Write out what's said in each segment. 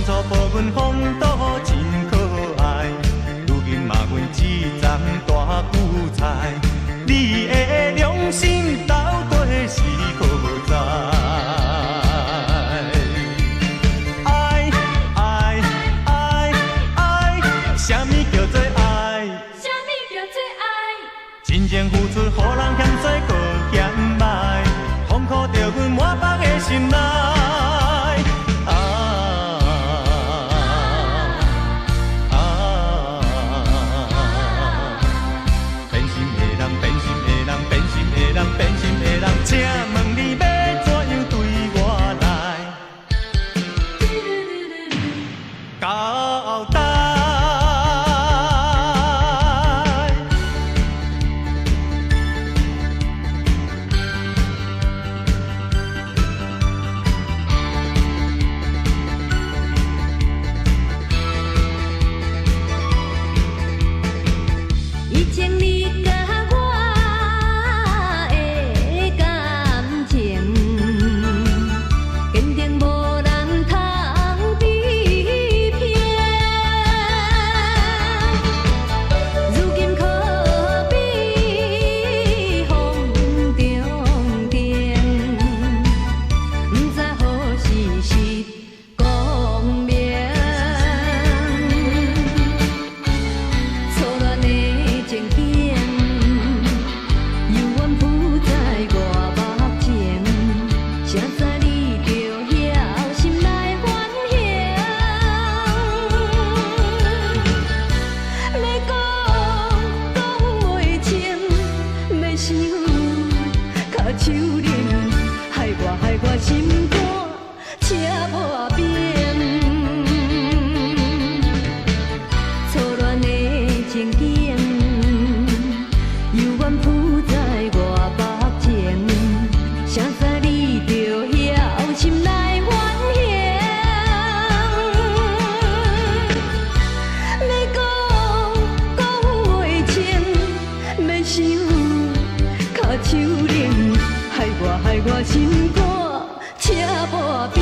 初抱阮风度真可爱，如今嘛阮一丛大韭菜，你的良心到底是何在？爱爱爱爱，什么叫做爱？什么叫做爱？真情付出，予人嫌多搁嫌歹，痛苦着阮满腹的心内。变心的人，请问你要怎样对我来交代？以前你甲我坚定无人通比拼，如今可比风中停，不知何时是光明。错乱的情景，犹原浮在我目前，谁知你着晓心内反省？要讲袂清，要想靠手忍，害我心肝车破冰。错乱的情景，犹原浮在我目前，谁知你着晓心内反省？要讲袂清，要想靠手忍，害我心肝车破冰。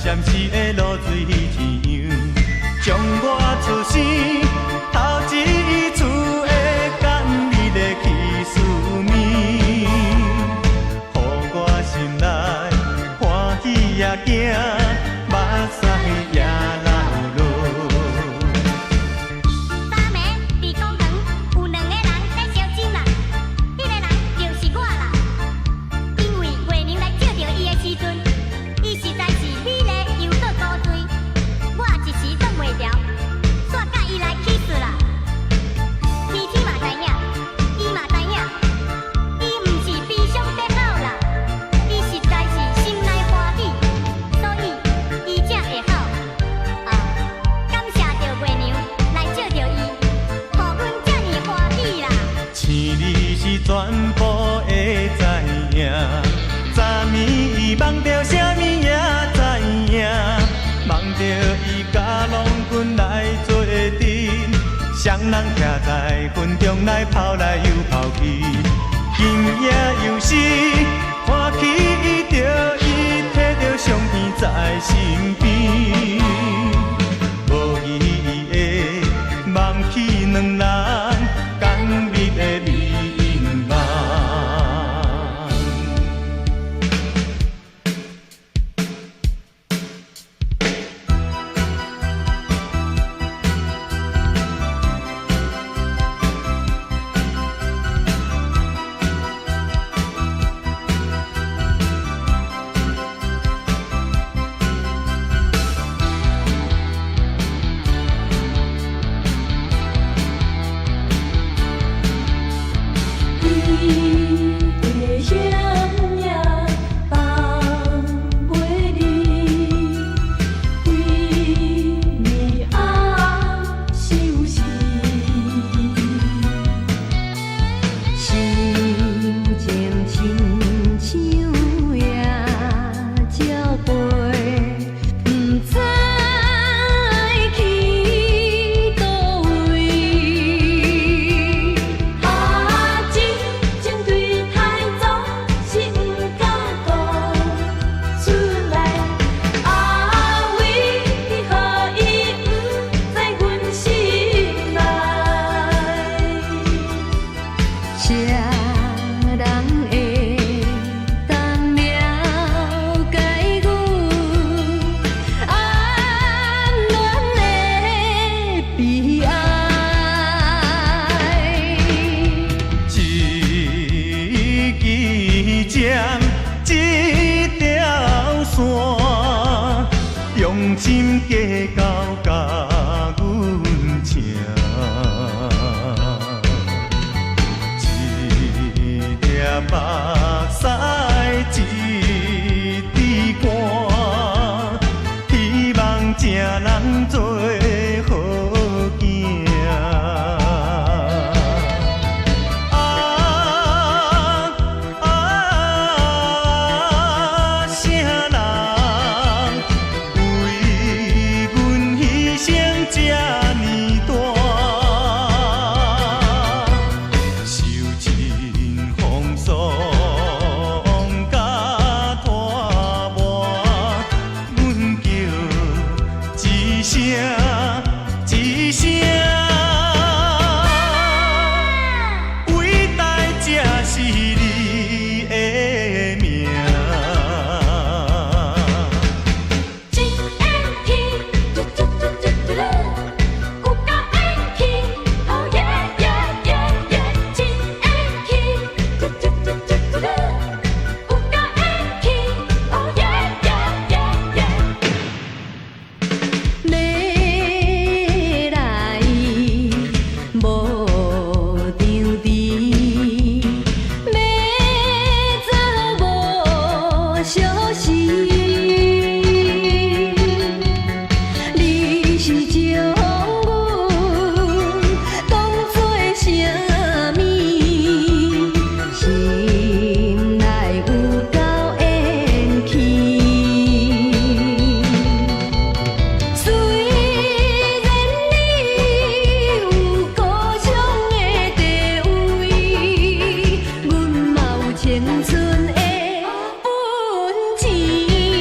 闪烁的露水天样，将我出生头一次会感你的去思念，予我心内欢喜也惊，目屎也流落。昨暝伫公园有2个人在烧酒啦，迄个人就是我啦，因为月娘来照着伊的时阵。来抛来又抛去，今夜又是看起着伊摕着相片在身边，无意的梦起两人讲蜜的美梦。心计较甲阮情，一粒目屎一滴汗，希望正人做好囝。一声，伟大才是你的名。真缘起，嘟嘟嘟嘟嘟嘟，有够缘起，哦耶耶耶耶！真缘起，嘟嘟嘟嘟嘟嘟，有够缘起，哦耶耶耶耶！青春的本钱。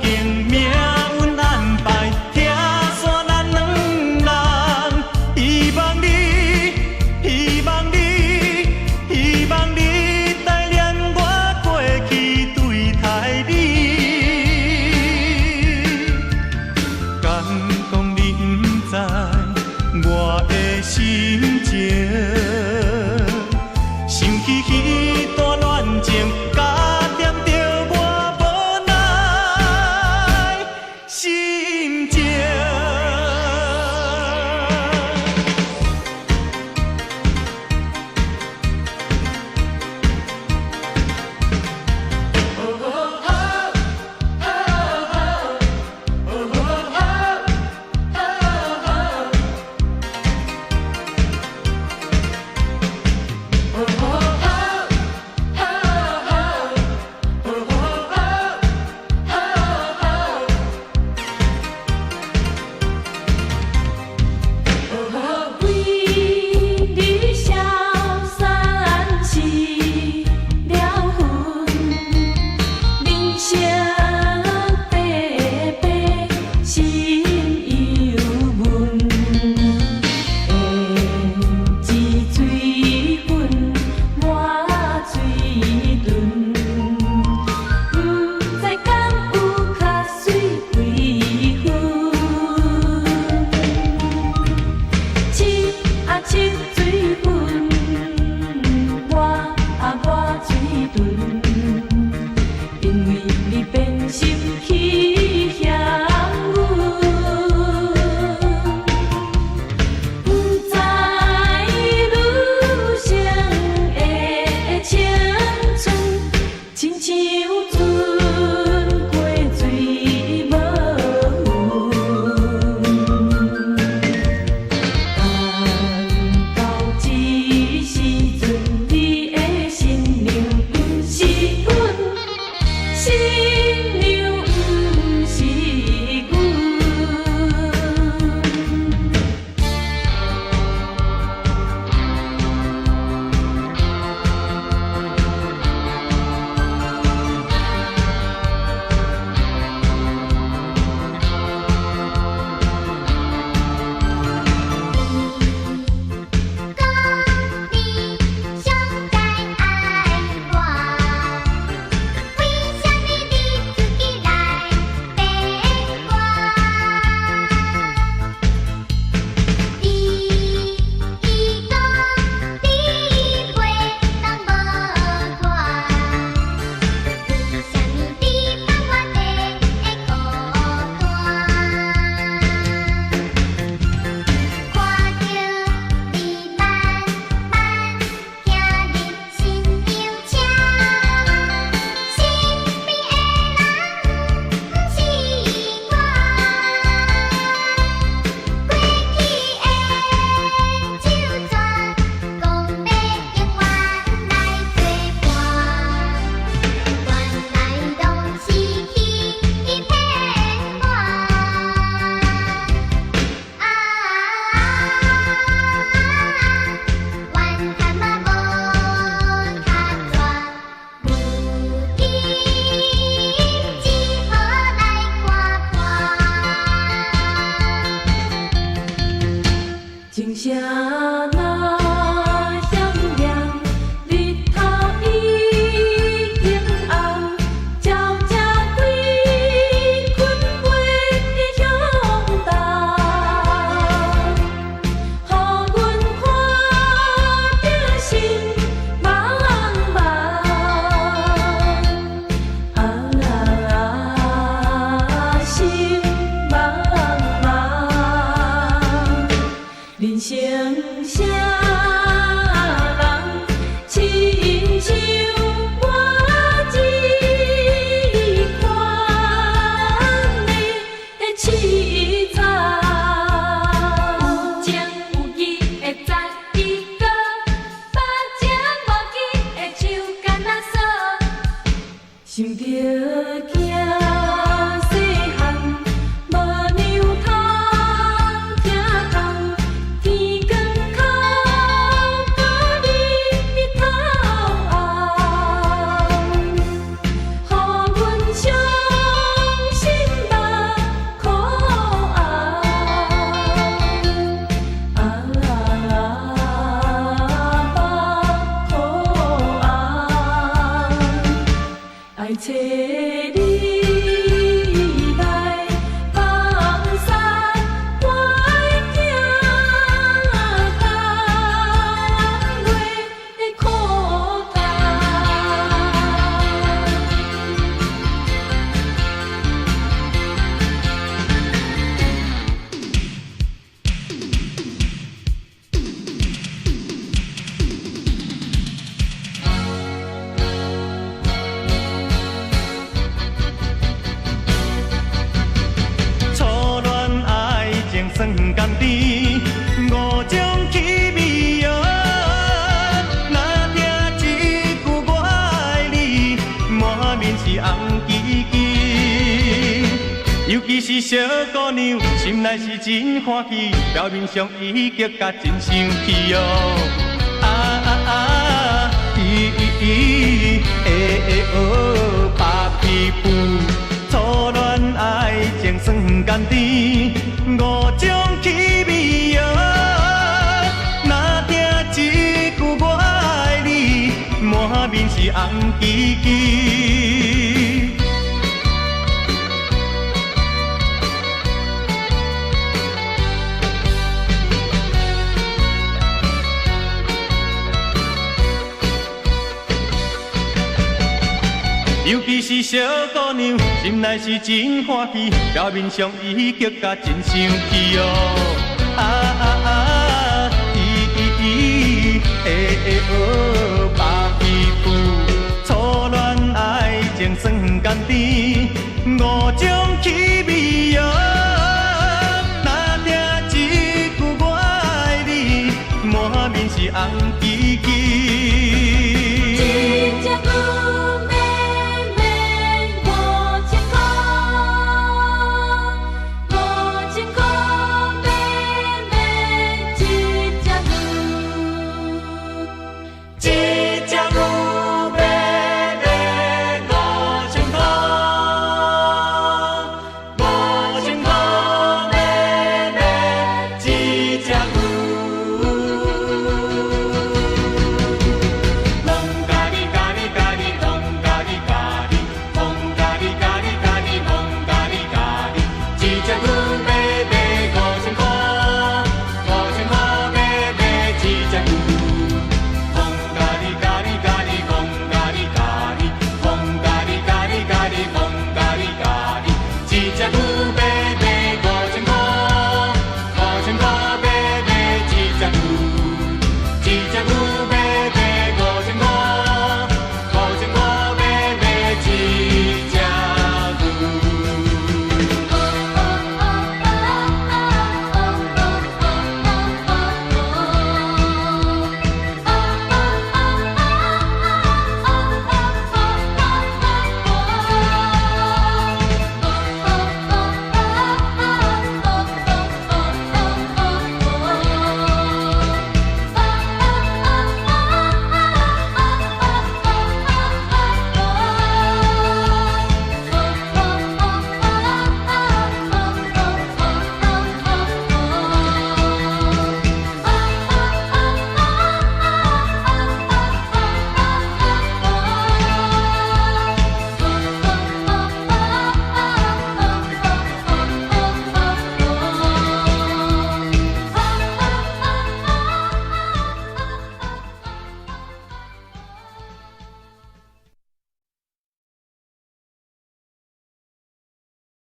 境，命运安排，拆散咱两人。希望你，希望你，希望你带领我过去对待你。敢讲你不知我的心情，想起彼段恋情，加添着我无奈心情。为你消散是了痕，人生白白心犹闷，会知水分满水顿，不知敢有较水几分。七水分，我水顿，因为你变心去嫌阮，不知女生的青春，亲像船过水无痕。到这时阵，你的心灵不是阮，心灵不是阮。讲你上该爱我，为什么你自己来骗我？你讲你袂当无拖，为什么你放我在孤单？看着你慢慢行入新娘车，身边的人不是我，过去的旧船讲要永远来作伴，原来拢是去骗我。怨叹嘛无他绝，如今只好来看看。情声若响亮，日头已经红，鸟只开困袂向东，予阮看着心茫茫。心茫茫。人生啥人亲像我这款的凄惨，有情有义的十一个，把情无义的手干那锁，想着惊细汉无娘通听筒，天光哭到日头红，予阮伤找你来放山我行，甘月苦干。初恋爱情算甘甜，五种气味哟。若听一句我爱你，满面是红旗旗。尤其是小姑娘，心内是真欢喜，表面上已经甲真生气哟。啊啊啊！哦，白皮肤。初恋爱情算甘甜，五种气味哟。若听一句我爱你，满面是红旗旗。尤其是小姑娘，心内是真欢喜，表面上已经甲真生气哦。啊啊啊！哦，白皮肤，初恋爱情算甘甜，五种气味哦。若听一句我爱你，满面是红旗旗。一只牛。